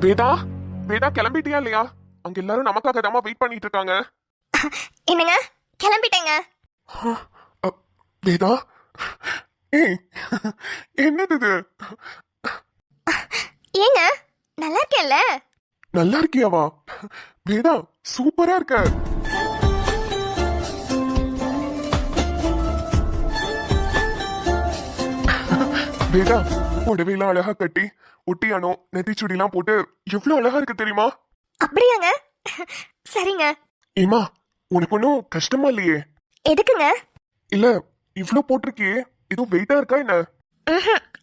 வேதா, வேதா கிளம்பிட்டியா இல்லையா? அங்க எல்லாரும் நமக்காக தான் வெயிட் பண்ணிட்டு இருக்காங்க. என்னங்க? கிளம்பிட்டேங்க. அ, வேதா, ஏய், என்னது இது? ஏங்க நல்லா இருக்கேன்ல? நல்லா இருக்கியாவா? வேதா, சூப்பரா இருக்க. வேதா, புடவையெல்லாம் அழகா கட்டி ஒட்டியானோ நெத்திச்சுடிலாம் போட்டு எவ்வளவு அழகா இருக்கு தெரியுமா? அப்படியாங்க? சரிங்க. ஏமா, உனக்கு ஒன்னும் கஷ்டமா இல்லையே? எதுக்குங்க? இல்ல, இவ்ளோ போட்டிருக்கியே, ஏதோ வெயிட்டா இருக்கா என்ன?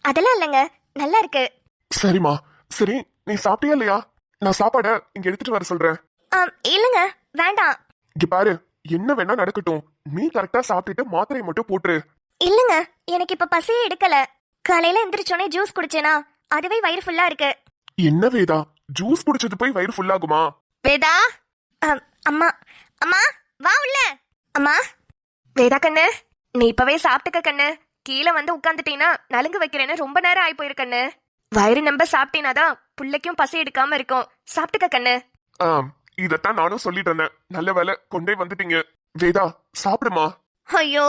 அதெல்லாம் இல்லைங்க, நல்லா இருக்கு. சரிம்மா, சரி, நீ சாப்பிட்டியா இல்லையா? நான் சாப்பாட இங்க எடுத்துட்டு வர சொல்றேன். இல்லைங்க, வேண்டாம். இங்க பாரு, என்ன வேணா நடக்கட்டும், நீ கரெக்டா சாப்பிட்டுட்டு மாத்திரையை மட்டும் போட்டுரு. இல்லைங்க, எனக்கு இப்ப பசியே எடுக்கல. காலையில எந்திரிச்சோனே ஜூஸ் குடிச்சேனா, அதுவே வயிறு ஃபுல்லா இருக்கு. என்ன வேதா, ஜூஸ் குடிச்சது போய் வயிறு ஃபுல் ஆகுமா? வேதா, அம்மா, அம்மா வா உள்ள. அம்மா. வேதா கண்ணு, நீ இப்பவே சாப்பிட்டுக்க கண்ணு. கீழே வந்து உட்காந்துட்டீங்கன்னா நலுங்கு வைக்கிறேன்னு ரொம்ப நேரம் ஆயி போயிருக்கண்ணு. வயிறு நம்ப சாப்பிட்டீனாதான் புள்ளைக்கும் பசி எடுக்காம இருக்கும். சாப்பிட்டுக்க கண்ணு. இதத்தான் நானும் சொல்லிட்டு இருந்தேன். நல்ல வேலை கொண்டே வந்துட்டீங்க. வேதா, சாப்பிடுமா. ஐயோ,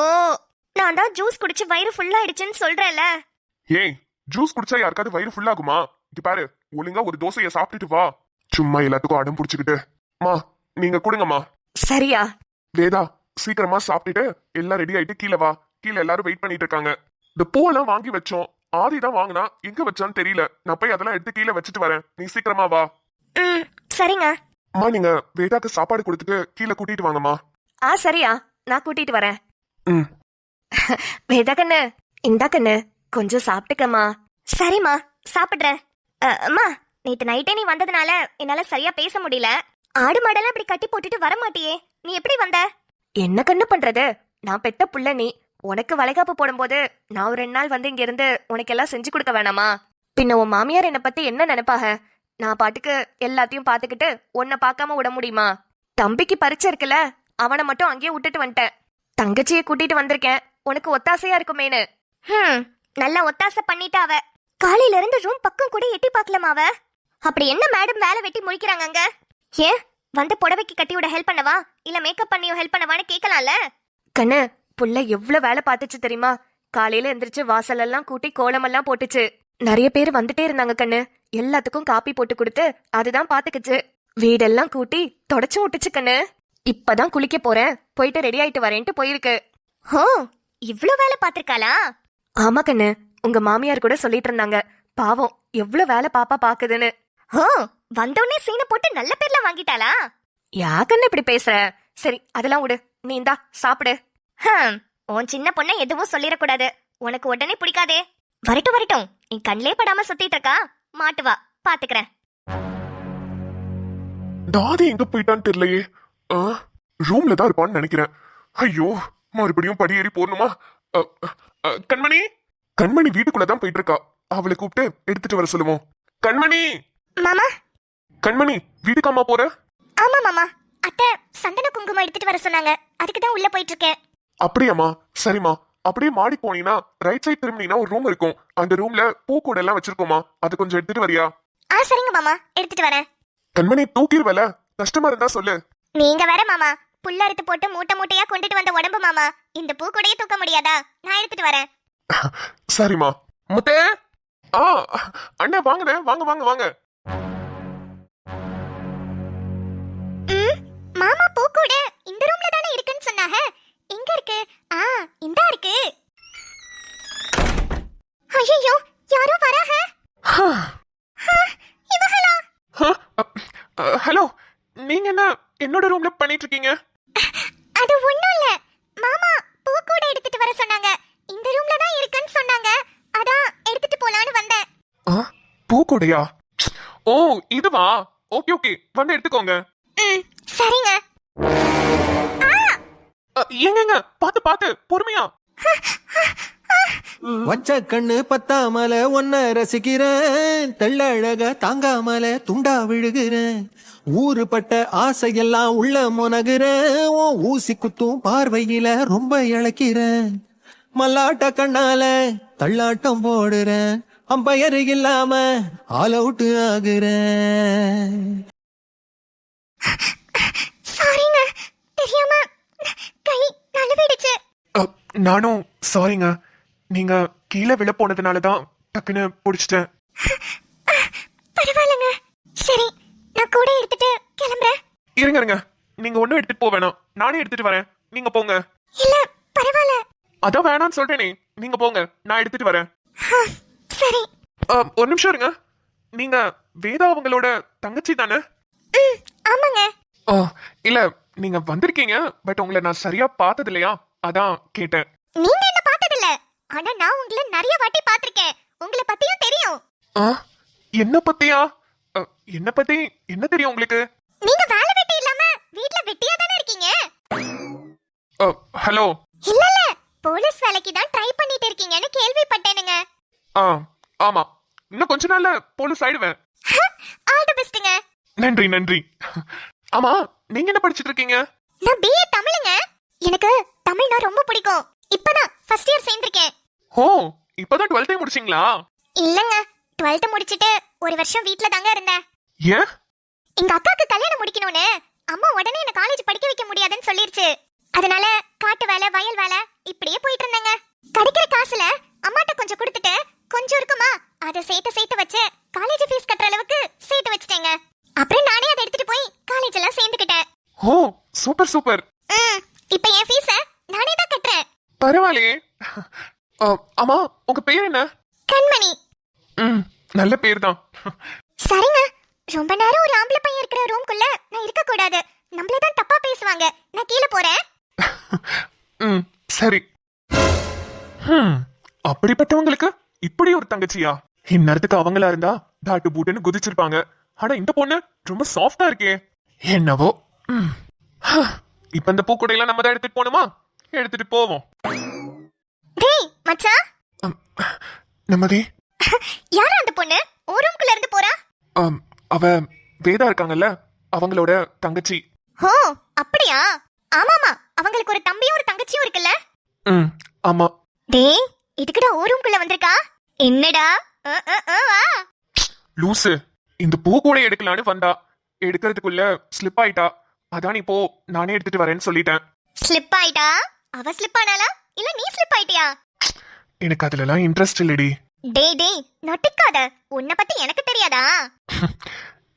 நான் தான் ஜூஸ் குடிச்சு வயிறு ஃபுல்லா ஆயிடுச்சுன்னு சொல்றேன்ல. ஏய், ஜூஸ் குடிச்சா யாருக்காவது வயிறு ஃபுல் ஆகுமா? இங்க பாரு, ஒழுங்கா ஒரு தோசையை சாப்பிட்டுட்டு வா. சும்மா எல்லாத்துக்கும் அடம் புடிச்சுக்கிட்டு. மா, நீங்க கொடுங்கம்மா. சரியா? வேதா, சீக்கிரமா சாப்பிட்டுட்டு எல்லாம் ரெடி ஆயிட்டு கீழே வா. கீழே எல்லாரும் வெயிட் பண்ணிட்டு இருக்காங்க. இந்த பூவெல்லாம் வாங்கி வச்சோம். ஆதி தான் வாங்கினா, எங்க வச்சான்னு தெரியல. நான் போய் அதெல்லாம் எடுத்து கீழே வச்சுட்டு வரேன். நீ சீக்கிரமா வா. சரிங்க. அம்மா, நீங்க வேதாக்கு சாப்பாடு கொடுத்துட்டு கீழே கூட்டிட்டு வாங்கம்மா. சரியா, நான் கூட்டிட்டு வரேன். வேதா கண்ணு, இந்தா கண்ணு, கொஞ்சம் சாப்பிட்டுக்கம்மா. சரிம்மா, சாப்பிடுறேன். அம்மா, நேத்து நைட்டே நீ வந்ததுனால என்னால சரியா பேச முடியல. ஆடு மாடெல்லாம் இப்படி கட்டி போட்டுட்டு வர மாட்டியே, நீ எப்படி வந்த? என்ன கண்ணு பண்றது, நான் பெத்த புள்ள நீ. உனக்கு வளைகாப்பு போடும்போது நான் ஒரு 2 நாள் வந்து இங்க இருந்து உனக்கு எல்லாம் செஞ்சு கொடுக்க வேணாமா? பின்ன உன் மாமியார் என்னை பத்தி என்ன நினைப்பாக? நான் பாட்டுக்கு எல்லாத்தையும் பாத்துக்கிட்டு உன்னை பார்க்காம விட முடியுமா? தம்பிக்கு பரிச்சை இருக்குல்ல, அவனை மட்டும் அங்கேயே விட்டுட்டு வந்துட்டேன். தங்கச்சியை கூட்டிட்டு வந்திருக்கேன், உனக்கு ஒத்தாசையா இருக்குமேனு. நல்லா ஒத்தாசை பண்ணிட்டா அவ. காலையில இருந்து ரூம் பக்கம் கூட எட்டி பார்க்கலாமா அவ? அப்படி என்ன மேடம் வேலை வெட்டி முடிக்கிறாங்க அங்க? ஏன் வந்து புடவைக்கு கட்டி விட ஹெல்ப் பண்ணவா, இல்ல மேக்கப் பண்ணியோ ஹெல்ப் பண்ணவான்னு கேட்கலாம்ல? கண்ணு, புள்ள எவ்வளவு வேலை பார்த்துச்சு தெரியுமா? காலையில எந்திரிச்சு வாசல் எல்லாம் கூட்டி கோலமெல்லாம் போட்டுச்சு. நிறைய பேர் வந்துட்டே இருந்தாங்க கண்ணு. எல்லாத்துக்கும் காப்பி போட்டு கொடுத்து அதுதான் பாத்துக்குச்சு. வீடெல்லாம் கூட்டி தொடச்சு விட்டுச்சு கண்ணு. இப்பதான் குளிக்க போறேன், போயிட்டு ரெடி ஆயிட்டு வரேன்ட்டு போயிருக்கு. ஓ, இவ்ளோ வேலை பாத்திருக்காளா? ஆமா கண்ணு, உங்க மாமியார் கூட சொல்லிட்டு இருந்தாங்க, பாவம் எவ்வளவு வேலை பாப்பா பாக்குதுன்னு. ஓ, வந்தோடனே சீனை போட்டு நல்ல பேர்ல வாங்கிட்டாளா? யா கண்ணு இப்படி பேசுற? சரி, அதெல்லாம் விடு, நீ இந்தா சாப்பிடு. உன் சின்ன பொண்ணை எதுவும் சொல்லிடக்கூடாது, உனக்கு உடனே பிடிக்காதே. வரட்டும் வரட்டும், நீ கண்ணிலே படாம சுத்திட்டு இருக்கா, மாட்டுவா, பாத்துக்கிறேன். தாதி எங்க போயிட்டான்னு தெரியலையே. ரூம்ல தான் இருப்பான்னு நினைக்கிறேன். ஐயோ, மறுபடியும் படியேறி போடணுமா? கண்மணி, கண்மணி வீட்டுக்குள்ளதான் போயிட்டு இருக்கா. அவளை கூப்பிட்டு எடுத்துட்டு வர சொல்லுவோம். கண்மணி, மாமா. கண்மணி, வீட்டுக்காமா போற? ஆமா மாமா, அத்தை சந்தன குங்குமம் எடுத்துட்டு வர சொன்னாங்க, அதுக்கு தான் உள்ள போயிட்டு இருக்கேன். அப்படியாமா? சரிம்மா. அப்படியே மாடி போனீங்கன்னா ரைட் சைட் திரும்பினீங்கன்னா ஒரு ரூம் இருக்கும். அந்த ரூம்ல பூக்கூட எல்லாம் வச்சிருக்கோமா, அது கொஞ்சம் எடுத்துட்டு வரியா? சரிங்க மாமா, எடுத்துட்டு வரேன். கண்மணி, தூக்கிடுவல, கஷ்டமா இருந்தா சொல்லு. நீங்க வேற மாமா, புல்ல அறுத்து போட்டு மூட்டை மூட்டையா கொண்டுட்டு வந்த உடம்பு மாமா, இந்த பூ கூடையே தூக்க முடியாதா? நான் எடுத்துட்டு வரேன். சரிம்மா. முத்தே, அண்ணா வாங்கண்ணே, வாங்க வாங்க வாங்க. மாமா, பூ கூட இந்த ரூம்ல தானே இருக்குன்னு சொன்னாங்க, எங்க இருக்கு? இந்தா இருக்கு. ஐயோ, யாரோ வராக. இவங்களா? ஹலோ, நீங்க என்ன என்னோட ரூம்ல பண்ணிட்டு இருக்கீங்க? அது ஒண்ணும் இல்ல மாமா, பூ கூட எடுத்துட்டு வர சொன்னாங்க, இந்த ரூம்ல தான் இருக்குன்னு சொன்னாங்க, அதான் எடுத்துட்டு போலான்னு வந்தேன். பூக்கூடையா? ஓ, இதுவா? ஓகே ஓகே, வந்து எடுத்துக்கோங்க. சரிங்க. எங்கங்க, பாத்து பாத்து, பொறுமையா. வச்ச கண்ணு பத்தாமல ஒன்ன ரசிக்கிறேன், தெள்ளழக தாங்காமல துண்டா விழுகிறேன், ஊறுபட்ட ஆசையெல்லாம் உள்ள முனகுறேன், ஓ ஊசி குத்தும் பார்வையில ரொம்ப இழக்கிறேன், மல்லாட்ட கண்ணால தள்ளாட்டம் போடுறேன், அம்பயர் இல்லாம ஆல் அவுட் ஆகுறேன். சாரிங்க, தெரியாம கை நழுவிடுச்சு. நானும் சாரிங்க. நீங்க கீழே விழ போனதுனால தான் டக்குன்னு பிடிச்சிட்டேன். பரவாயில்லைங்க. சரி, நான் கூட எடுத்துட்டு கிளம்புறேன். இருங்க இருங்க, நீங்க ஒன்றும் எடுத்துட்டு போக வேணாம், நானே எடுத்துட்டு வரேன். நீங்க போங்க. இல்ல பரவாயில்ல. அதான் வேணாம்னு சொல்றேனே, நீங்க போங்க, நான் எடுத்துட்டு வரேன். சரி. ஒரு நிமிஷம் இருங்க. நீங்க வேதா அவங்களோட தங்கச்சி தானே? ஆமாங்க. இல்ல, நீங்க வந்திருக்கீங்க, பட் உங்களை நான் சரியா பார்த்தது இல்லையா, அதான் கேட்டேன். நீங்க என்ன பார்த்தது இல்ல, ஆனா நான் உங்களை நிறைய வாட்டி பார்த்திருக்கேன். உங்களை பத்தியும் தெரியும். என்ன பத்தியா? என்ன பத்தி என்ன தெரியும் உங்களுக்கு? நீங்க வேலை வெட்டி இல்லாம வீட்ல வெட்டியா தானே இருக்கீங்க? ஹலோ. இல்ல இல்ல, போலீஸ் வேலைக்கு தான் ட்ரை பண்ணிட்டு இருக்கீங்கன்னு கேள்விப்பட்டேனுங்க. ஆமா, இன்னும் கொஞ்ச நாள்ல போலீஸ் ஆயிடுவேன். ஆல் தி பெஸ்ட்ங்க. நன்றி நன்றி. ஆமா, நீங்க என்ன படிச்சிட்டு இருக்கீங்க? நான் பிஏ தமிழுங்க. எனக்கு தமிழ்னா ரொம்ப பிடிக்கும். இப்பதான் ஃபர்ஸ்ட் இயர் சேர்ந்திருக்கேன். ஓ, இப்பதான் 12th முடிச்சீங்களா? இல்லங்க, 12th முடிச்சிட்டு ஒரு வருஷம் வீட்ல தாங்க இருந்தேன். ஏன்? எங்க அக்காக்கு கல்யாணம் முடிக்கணும்னு அம்மா உடனே என்ன காலேஜ் படிக்க வைக்க முடியாதுன்னு சொல்லிருச்சு. அதனால காட்டு வேலை, வயல் வேலை இப்படியே போயிட்டு இருந்தேங்க. கிடைக்கிற காசுல அம்மாட்ட கொஞ்சம் கொடுத்துட்டு கொஞ்சம் இருக்குமா அதை சேர்த்து வச்சு காலேஜ் ஃபீஸ் கட்டுற அளவுக்கு சேர்த்து வச்சிட்டேங்க. அப்புறம் நானே அதை எடுத்துட்டு போய் காலேஜ் எல்லாம் சேர்ந்துக்கிட்டேன். ஓ, சூப்பர் சூப்பர். இப்போ என் ஃபீஸ நானே தான் கட்டுறேன். பரவாயில்லையே. ஆமா, உங்க பேர் என்ன? கண்மணி. நல்ல பேர் தான். சரிங்க, ரொம்ப நேரம் ஒரு ஆம்பளை பையன் இருக்கிற ரூம்குள்ள நான் இருக்க கூடாது. நம்மள தான் தப்பா பேசுவாங்க. நான் கீழே போறேன். சரி. அப்படிப்பட்டவங்களுக்கு இப்படி ஒரு தங்கச்சியா? இந்நேரத்துக்கு அவங்களா இருந்தா தாட்டு பூட்டுன்னு குதிச்சிருப்பாங்க. ஆனா இந்த பொண்ணு ரொம்ப சாஃப்டா இருக்கே. என்னவோ. இப்ப இந்த பூக்குடையெல்லாம் நம்ம தான் எடுத்துட்டு போகணுமா? எடுத்துட்டு போவோம். டேய் மச்சான். நிம்மதி. யாரா அந்த பொண்ணு ஒரு ரூம்குள்ள இருந்து போறா? அவ வேதா இருக்காங்கல்ல, அவங்களோட தங்கச்சி. ஓ அப்படியா? ஆமாமா, அவங்களுக்கு ஒரு தம்பியும் ஒரு தங்கச்சியும் இருக்குல்ல? ஆமா. டேய், இதுக்குடா ஒரு ரூம்குள்ள வந்திருக்கா? என்னடா? வா. லூசு, இந்த பூ கூட எடுக்கலான்னு வந்தா, எடுக்கிறதுக்குள்ள ஸ்லிப் ஆயிட்டா. அதான் இப்போ நானே எடுத்துட்டு வரேன்னு சொல்லிட்டேன். ஸ்லிப் ஆயிட்டா? அவ ஸ்லிப் ஆனாலா இல்ல நீ ஸ்லிப் ஆயிட்டியா? எனக்கு அதுலலாம் இன்ட்ரெஸ்ட் இல்லடி. டேய் டேய், நொட்டிக்காத. உன்னை பத்தி எனக்கு தெரியாதா?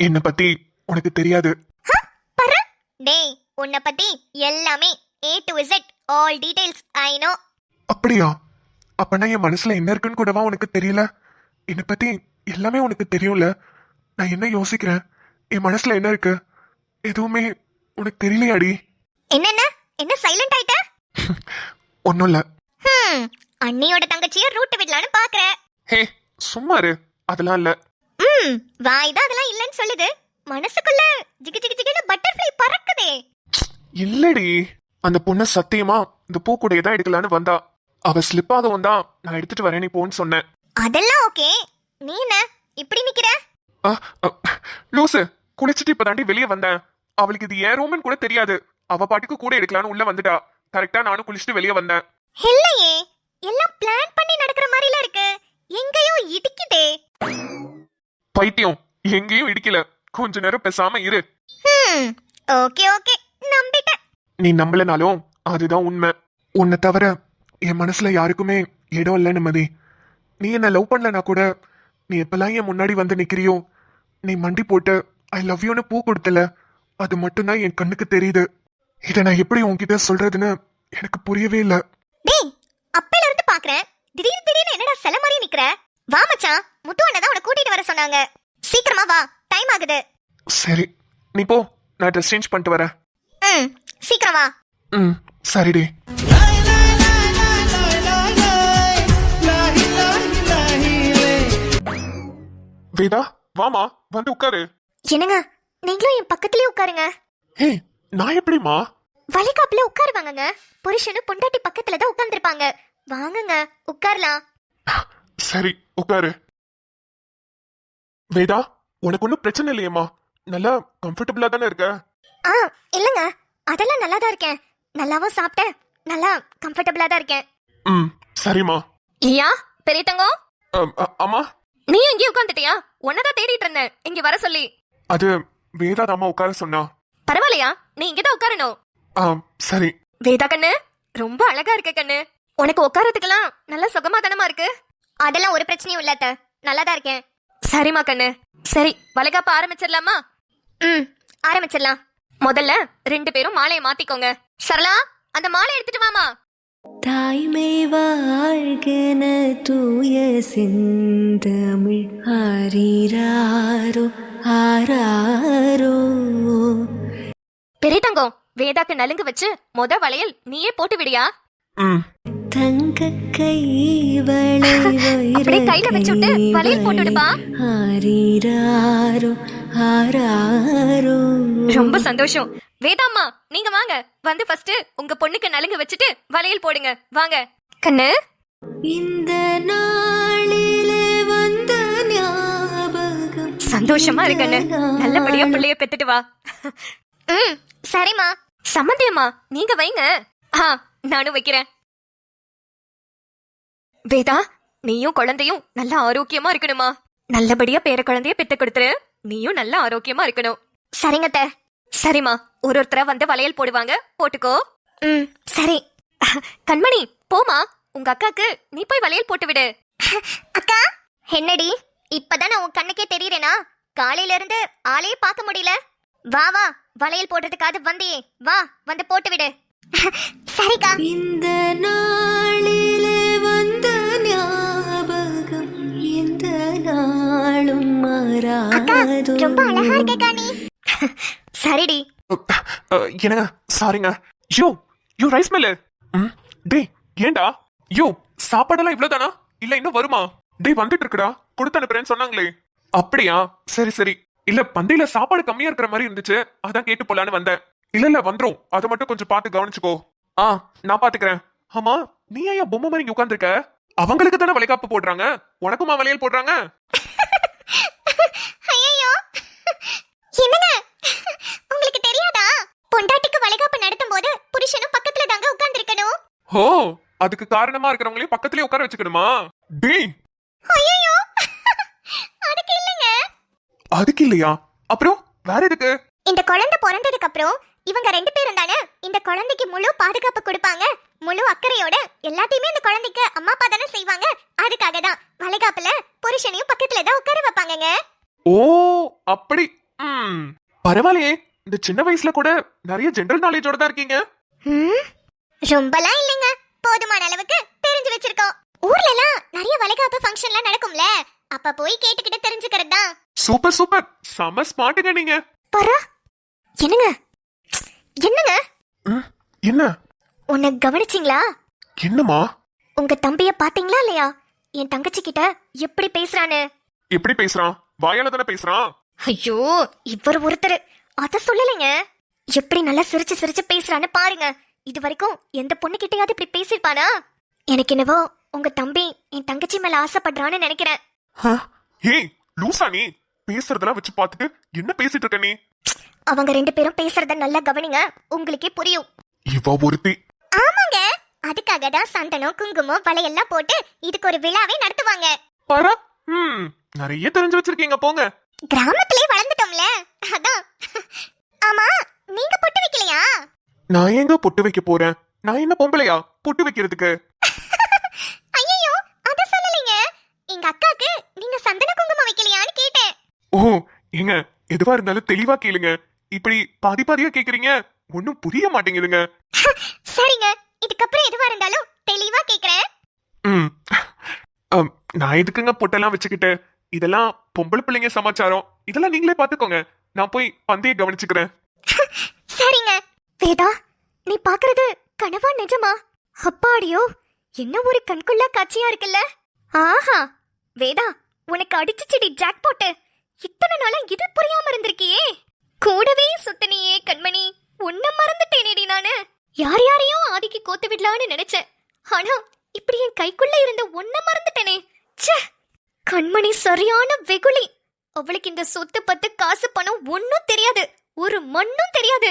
என்ன பத்தி உனக்கு தெரியாது. பர. டேய், உன்னை பத்தி எல்லாமே A to Z all details I know. அப்படியா? அப்பனா என் மனசுல என்ன இருக்குன்னு கூடவா உனக்கு தெரியல? என்னை பத்தி எல்லாமே உனக்கு தெரியும்ல. நான் என்ன யோசிக்கிறேன், என் மனசுல என்ன இருக்கு, எதுவுமே உனக்கு தெரியலையாடி? என்னென்ன என்ன சைலண்ட் ஆயிட்ட? ஒன்னும் இல்ல. அண்ணியோட தங்கச்சிய ரூட் விடலான்னு பாக்குற. ஹே, சும்மா இரு. அதெல்லாம் இல்ல. வாய் தான் அதெல்லாம் இல்லன்னு சொல்லுது. மனசுக்குள்ள ஜிகு ஜிகு ஜிகுன்னு பட்டர்ஃப்ளை பறக்குதே. இல்லடி, அந்த பொண்ணு சத்தியமா இந்த பூக்குடையை தான் எடுக்கலான்னு வந்தா. அவ ஸ்லிப் ஆகவும் தான் நான் எடுத்துட்டு வரேன் நீ போன்னு சொன்னேன். அதெல்லாம் ஓகே. நீ என்ன இப்படி நிக்கிற? லூசு, குளிச்சுட்டு இப்பதாண்டி வெளியே வந்தேன். அவளுக்கு இது ஏன் ரூம்னு கூட தெரியாது. அவ பாட்டுக்கு கூட எடுக்கலான்னு உள்ள வந்துட்டா. கரெக்டா நானும் குளிச்சுட்டு வெளியே வந்தேன். இல்லையே, எல்லாம் பிளான் பண்ணி நடக்கிற மாதிரில இருக்கு. எங்கேயோ இடிக்குதே. பைத்தியம், எங்கேயும் இடிக்கல. கொஞ்ச நேரம் பேசாம இரு. ஓகே ஓகே, நம்பிட்டேன். நீ நம்பலனாலும் அதுதான் உண்மை. உன்னை தவிர என் மனசுல யாருக்குமே இடம் இல்லை நிம்மதி. நீ என்ன லவ் பண்ணலனா கூட நீ எப்பெல்லாம் என் முன்னாடி வந்து நிக்கிறியோ, நீ மண்டி போட்டு ஐ லவ் யூன்னு பூ கொடுத்தல, அது மட்டும்தான் என் கண்ணுக்கு தெரியுது. இதை நான் எப்படி உன்கிட்ட சொல்றதுன்னு எனக்கு புரியவே இல்லை. டேய், அப்பையில இருந்து பாக்குறேன், திடீர்னு என்னடா செல மாதிரி நிக்கிற? வா மச்சான், முத்து அண்ணா தான் உன்னை கூட்டிட்டு வர சொன்னாங்க. சீக்கிரமா வா, டைம் ஆகுது. சரி, நீ போ, நான் ட்ரெஸ் சேஞ்ச் பண்ணிட்டு வரேன். சீக்கிரம் வா. சரிடி. வேதா, வாமா, வந்து உட்காரு. என்னங்க, நீங்களும் என் பக்கத்துலயே உட்காருங்க. ஹே, நான் எப்படிமா? வளைகாப்புல உட்காருவாங்கங்க. புருஷனு பொண்டாட்டி பக்கத்துல தான் உட்கார்ந்துருப்பாங்க. வாங்குங்க, உட்காரலாம். சரி, உட்காரு. வேதா, உனக்கு ஒன்றும் பிரச்சனை இல்லையம்மா? நல்லா கம்ஃபர்டபுளா தானே இருக்க? இல்லங்க, அதெல்லாம் நல்லா தான் இருக்கேன். நல்லாவும் சாப்பிட்டேன், நல்லா கம்ஃபர்டபுளா தான் இருக்கேன். சரிம்மா. ஐயா பெரிய தங்கம். அம்மா, நீ எங்கேயும் உட்காந்துட்டியா? உன்னதான் தேடிட்டு இருந்தேன் இங்க வர சொல்லி. அது வேதாதாமா உட்கார சொன்னா. பரவாயில்லையா? நீ இங்கதான் உட்காரணும். ஆ சரி. வேதா கண்ணு, ரொம்ப அழகா இருக்க கண்ணு. உனக்கு உட்காரத்துக்கெல்லாம் நல்ல சுகமாதனமா இருக்கு. அதெல்லாம் ஒரு பிரச்சனையும் இல்ல அத்தை, நல்லாதான் இருக்கேன். சரிம்மா கண்ணு. சரி, வளைகாப்ப ஆரம்பிச்சிடலாமா? ஆரம்பிச்சிடலாம். முதல்ல 2 பேரும் மாலையை மாத்திக்கோங்க. சரளா, அந்த மாலை எடுத்துட்டு வாமா. தாய்மை வாழ்கென தூய செந்தமிழ் ஆரீராரோ ஆராரோ. பெரிய தங்கம், வேதாக்கு நலுங்கு வச்சு வளையல் நீயே போட்டு விடியா? தங்க கை வளை அப்படியே கையில வச்சுட்டு வளையல் போட்டு விடுப்பா. ஆரீராரோ ஆராரோ. ரொம்ப சந்தோஷம். வேதாம்மா, நீங்க வாங்க. வந்து ஃபர்ஸ்ட் உங்க பொண்ணுக்கு நலுங்கு வச்சுட்டு வளையல் போடுங்க. வாங்க கண்ணு. இந்த நாளிலே வந்த ஞாபகம் சந்தோஷமா இருக்கண்ணு. நல்லபடியா பிள்ளைய பெத்துட்டு வா. சரிம்மா. சம்மந்தியம்மா, நீங்க வைங்க. நானும் வைக்கிறேன். வேதா, நீயும் குழந்தையும் நல்ல ஆரோக்கியமா இருக்கணுமா. நல்லபடியா பேர குழந்தைய பெத்து கொடுத்துரு. நீயும் நல்ல ஆரோக்கியமா இருக்கணும். சரிங்க. சரிம்மா, ஒருத்தர வந்து வளையல் போடுவாங்க, போட்டுக்கோ. சரி. கண்மணி, போமா. உங்க அக்காக்கு நீ போய் வளையல் போட்டு விடு. அக்கா, என்னடி இப்பதான் நான் உன் கண்ணுக்கே தெரியறேனா? காலையில இருந்து ஆளையே பார்க்க முடியல. வா வா, வளையல் போடுறதுக்காக வந்தியே, வா வந்து போட்டு விடு. சரிக்கா. இந்த நாளிலே வந்த ஞாபகம் எந்த நாளும் மாறாதோ. ரொம்ப அழகா இருக்கா நீ. சரிடி. என்னங்க, சாரிங்க. யோ ரைஸ் மில்லு. டேய் ஏண்டா? யோ சாப்பாடெல்லாம் இவ்வளவுதானா? இல்ல இன்னும் வருமா? டேய் வந்துட்டு இருக்குடா, கொடுத்து அனுப்புறேன்னு சொன்னாங்களே. அப்படியா? சரி சரி. இல்ல பந்தையில சாப்பாடு கம்மியா இருக்கிற மாதிரி இருந்துச்சு, அதான் கேட்டு போலான்னு வந்தேன். இல்ல வந்துரும், அதை மட்டும் கொஞ்சம் பார்த்து கவனிச்சுக்கோ. நான் பாத்துக்கிறேன். ஆமா, நீ ஏன் பொம்மை மாதிரி இங்க உட்கார்ந்திருக்க? அவங்களுக்கு தானே வளைகாப்பு போடுறாங்க, உனக்குமா வளையல் போடுறாங்க? ஐயோ, என்னங்க உங்களுக்கு தெரியாதா? பொண்டாட்டிக்கு வளைகாப்பு நடத்தும் போது புருஷனும் பக்கத்துல தாங்க உட்கார்ந்திருக்கணும். ஓ, அதுக்கு காரணமா இருக்கிறவங்களையும் பக்கத்துலயே உட்கார வச்சுக்கணுமா? டேய், ஐயோ, அதுக்கு இல்லங்க. அதுக்கு இல்லையா? அப்புறம் வேற எதுக்கு? இந்த குழந்தை பிறந்ததுக்கு அப்புறம் இவங்க 2 பேரும் தானே இந்த குழந்தைக்கு முழு பாதுகாப்பு கொடுப்பாங்க. முழு அக்கறையோட எல்லாத்தையுமே இந்த குழந்தைக்கு அம்மா அப்பா தானே செய்வாங்க. அதுக்காக தான் வளைகாப்புல புருஷனையும் பக்கத்துல தான் உட்கார வைப்பாங்கங்க. ஓ அப்படி. பரவாயில்லையே, இந்த சின்ன வயசுல கூட நிறைய ஜெனரல் நாலேஜோட தான் இருக்கீங்க. ரொம்பலாம் இல்லைங்க, போதுமான அளவுக்கு தெரிஞ்சு வச்சிருக்கோம். ஊர்ல எல்லாம் நிறைய வளைகாப்பு ஃபங்க்ஷன்லாம் நடக்கும்ல, அப்ப போய் கேட்டுக்கிட்டு தெரிஞ்சுக்கிறது தான். சூப்பர் சூப்பர், செம ஸ்மார்ட்டுங்க நீங்க. பரா, என்னங்க என்னங்க என்ன? உன்னை கவனிச்சிங்களா? என்னமா? உங்க தம்பிய பாத்தீங்களா இல்லையா? என் தங்கச்சி கிட்ட எப்படி பேசுறானு. எப்படி பேசுறான்? வாயால தானே பேசுறான். ஐயோ, இவர் ஒருத்தர் அத சொல்லலைங்க. எப்படி நல்லா சிரிச்சு சிரிச்சு பேசுறான்னு பாருங்க. இது வரைக்கும் எந்த பொண்ணு கிட்டயாவது இப்படி பேசிருப்பானா? எனக்கு என்னவோ உங்க தம்பி என் தங்கச்சி மேல ஆசைப்படுறான்னு நினைக்கிறேன். ஏய் லூசா, நீ பேசுறதெல்லாம் வச்சு பார்த்துட்டு என்ன பேசிட்டு இருக்க நீ? அவங்க 2 பேரும் பேசுறத நல்லா கவனிங்க, உங்களுக்கே புரியும். இவ ஒருத்தி. ஆமாங்க, அதுக்காக தான் சந்தனம் குங்குமம் வளையெல்லாம் போட்டு இதுக்கு ஒரு விழாவே நடத்துவாங்க. பாரா, நிறைய தெரிஞ்சு வச்சிருக்கீங்க போங்க. கிராமத்திலே வளர்ந்துட்டோம்ல, அதான். ஆமா, நீங்க பொட்டு வைக்கலையா? நான் எங்க பொட்டு வைக்க போறேன்? நான் என்ன பொம்பளையா பொட்டு வைக்கிறதுக்கு? ஐயோ, அத சொல்லலைங்க. எங்க அக்காக்கு நீங்க சந்தன குங்குமம் வைக்கலையான்னு கேட்டேன். ஓ, ஏங்க எதுவா இருந்தாலும் தெளிவா கேளுங்க. இப்படி பாதி பாதியா கேக்குறீங்க, ஒன்னும் புரிய மாட்டேங்குதுங்க. சரிங்க, இதுக்கப்புறம் எதுவா இருந்தாலும் தெளிவா கேக்குறேன். நான் எதுக்குங்க பொட்டெல்லாம் வச்சுக்கிட்டு? இதெல்லாம் பொம்பளை பிள்ளைங்க சமாச்சாரம், இதெல்லாம் நீங்களே பாத்துக்கோங்க. நான் போய் பந்தைய கவனிச்சுக்கிறேன். சரிங்க. வேதா, நீ பாக்குறது கனவா நிஜமா? அப்பாடியோ, என்ன ஒரு கண்குள்ளா காட்சியா இருக்குல்ல. ஆஹா, வேதா, உனக்கு அடிச்சுடி ஜாக் போட்டு. இத்தனை நாளா இது புரியாம இருந்திருக்கியே. கூடவே சுத்தனியே கண்மணி, உன்ன மறந்துட்டேனேடி நானு. யார் யாரையும் ஆதிக்கு கோத்து விடலான்னு நினைச்சேன். ஆனா இப்படி என் கைக்குள்ள இருந்த உன்ன மறந்துட்டேனே. ச்சே, கண்மணி சரியான வெகுளி. அவளுக்கு இந்த சொத்து பத்து காசு பணம் ஒன்னும் தெரியாது, ஒரு மண்ணும் தெரியாது.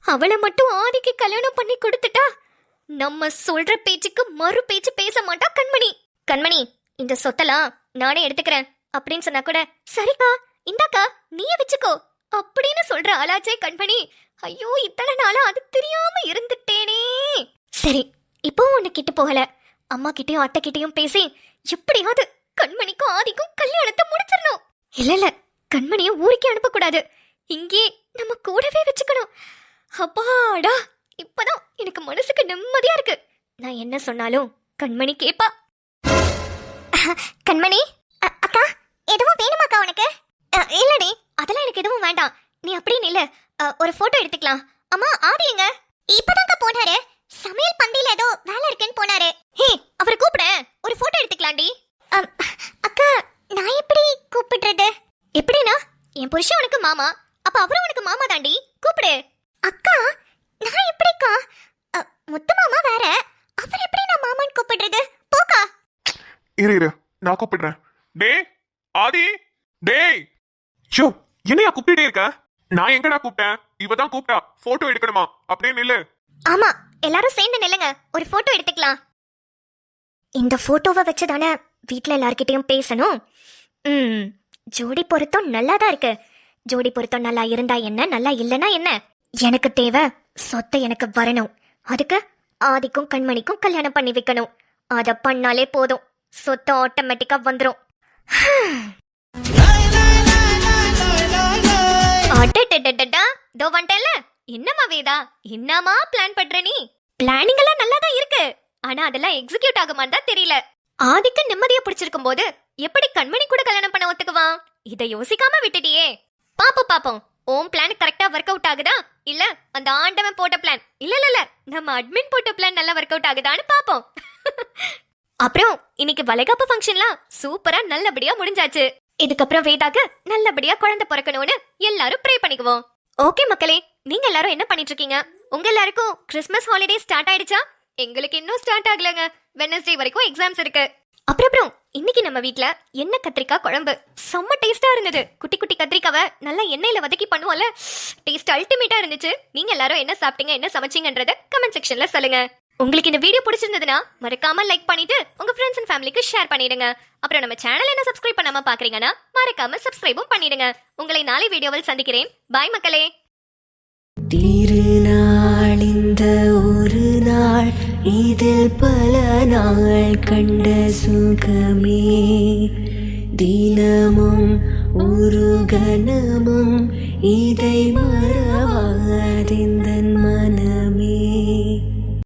அவளை மட்டும் ஆதிக்கு கல்யாணம் பண்ணி கொடுத்துட்டா நம்ம சொல்ற பேச்சுக்கு மறு பேச்சு பேச மாட்டா கண்மணி. கண்மணி, இந்த சொத்தெல்லாம் நானே எடுத்துக்கிறேன். அப்படின்னு சொன்னா கூட சரிக்கா இந்தாக்கா நீயே வச்சுக்கோ அப்படின்னு சொல்ற ஆளாச்சே கண்மணி. ஐயோ இத்தனை நாளா அது தெரியாம இருந்துட்டேனே. சரி இப்போ உன்னை கிட்ட போகல, அம்மா கிட்டயும் அத்தை கிட்டயும் பேசி எப்படியாவது கண்மணிக்கும் ஆதிக்கும் கல்யாணத்தை முடிச்சிடணும். இல்ல கண்மணிய ஊருக்கே அனுப்பக்கூடாது, இங்கே நம்ம கூடவே வச்சுக்கணும். அப்பாடா இப்பதான் எனக்கு மனசுக்கு நிம்மதியா இருக்கு. நான் என்ன சொன்னாலும் கண்மணி கேப்பா. கண்மணி அக்கா எதுவும் வேணுமாக்கா உனக்கு? இல்லடி அதெல்லாம் எனக்கு எதுவும் வேண்டாம், நீ அப்படியே நில்ல. ஒரு போட்டோ எடுத்துக்கலாம். அம்மா ஆதி எங்க? இப்பதான்க்கா போனாரு, சமையல் பந்தியில ஏதோ வேலை இருக்குன்னு போனாரு. ஹே அவரை கூப்பிட, ஒரு போட்டோ எடுத்துக்கலாம்டி. அக்கா நான் எப்படி கூப்பிடுறது? எப்படின்னா என் புருஷன் உனக்கு மாமா, அப்ப அவரும் உனக்கு மாமா தாண்டி, கூப்பிடு. அக்கா நான் எப்படிக்கா? முத்து மாமா வேற, அவர் எப்படி நான் மாமான்னு கூப்பிடுறது? போக்கா. இரு நான் கூப்பிடுறேன். டேய் ஆதி, டேய். ஷோ என்னையா கூப்பிட்டே இருக்க? நான் எங்கடா கூப்பிட்டேன்? இவதான் கூப்பிட்டா. போட்டோ எடுக்கணுமா? அப்படியே நில்லு. ஆமா எல்லாரும் சேர்ந்து நில்லுங்க, ஒரு போட்டோ எடுத்துக்கலாம். இந்த போட்டோவை வச்சுதானே வீட்ல எல்லார்கிட்டயும் பேசணும். ஜோடி பொருத்தம் நல்லா தான் இருக்கு. ஜோடி பொருத்தம் நல்லா இருந்தா என்ன, நல்லா இல்லைன்னா என்ன? எனக்கு தேவை சொத்தை எனக்கு வரணும். அதுக்கு ஆதிக்கும் கண்மணிக்கும் கல்யாணம் பண்ணி வைக்கணும். அத பண்ணாலே போதும், சொத்து ஆட்டோமேட்டிக்கா வந்துரும். தோ வந்துட்டேன்ல. என்னம்மா வேதா, என்னமா பிளான் பண்ற நீ? பிளானிங் எல்லாம் நல்லா தான் இருக்கு, ஆனா அதெல்லாம் எக்ஸிக்யூட் ஆகுமான்னு தான் தெரியல. ஆதிக்கு நிம்மதியா பிடிச்சிருக்கும் போது எப்படி கண்மணி கூட கல்யாணம் பண்ண ஒத்துக்குவான்? இதை யோசிக்காம விட்டுட்டியே. பாப்போம் ஓம் பிளான் கரெக்டா ஒர்க் அவுட் ஆகுதா, இல்ல அந்த ஆண்டவன் போட்ட பிளான், இல்ல நம்ம அட்மின் போட்ட பிளான் நல்லா ஒர்க் அவுட் ஆகுதான்னு பாப்போம். அப்புறம் இன்னைக்கு வளைகாப்பு ஃபங்க்ஷன்லாம் சூப்பரா நல்லபடியா முடிஞ்சாச்சு. இதுக்கப்புறம் வேதாக்கு நல்லபடியா குழந்தை பிறக்கணும்னு எல்லாரும் ப்ரே பண்ணிக்குவோம். ஓகே மக்களே, நீங்க எல்லாரும் என்ன பண்ணிட்டு இருக்கீங்க? உங்க எல்லாருக்கும் கிறிஸ்மஸ் ஹாலிடே ஸ்டார்ட் ஆயிடுச்சா? எங்களுக்கு இன்னும் ஸ்டார்ட் ஆகலங்க, வெட்னஸ்டே வரைக்கும் எக்ஸாம்ஸ் இருக்கு. அப்புறம் இன்னைக்கு நம்ம வீட்ல எண்ணெய் கத்திரிக்காய் குழம்பு செம்ம டேஸ்டா இருந்தது. குட்டி குட்டி கத்திரிக்காவை நல்லா எண்ணெயில வதக்கி பண்ணுவோம்ல, டேஸ்ட் அல்டிமேட்டா இருந்துச்சு. நீங்க எல்லாரும் என்ன சாப்பிட்டீங்க, என்ன சமைச்சீங்கன்றத கமெண்ட் செக்ஷன்ல சொல்லுங்க. உங்களுக்கு இந்த வீடியோ பிடிச்சிருந்ததுன்னா மறக்காம லைக் பண்ணிட்டு உங்க ஃப்ரெண்ட்ஸ் அண்ட் ஃபேமிலிக்கு ஷேர் பண்ணிடுங்க. அப்புறம் நம்ம சேனல் என்ன சப்ஸ்கிரைப் பண்ணாம பாக்குறீங்கன்னா மறக்காம சப்ஸ்கிரைபும் பண்ணிடுங்க. உங்களை நாளை வீடியோவில் சந்திக்கிறேன். பாய் மக்களே. திருநாள் இந்த ஒரு நாள், இதில் பல நாள் கண்ட சுகமே, தினமும் ஒரு கணமும் இதை மறவாதிந்த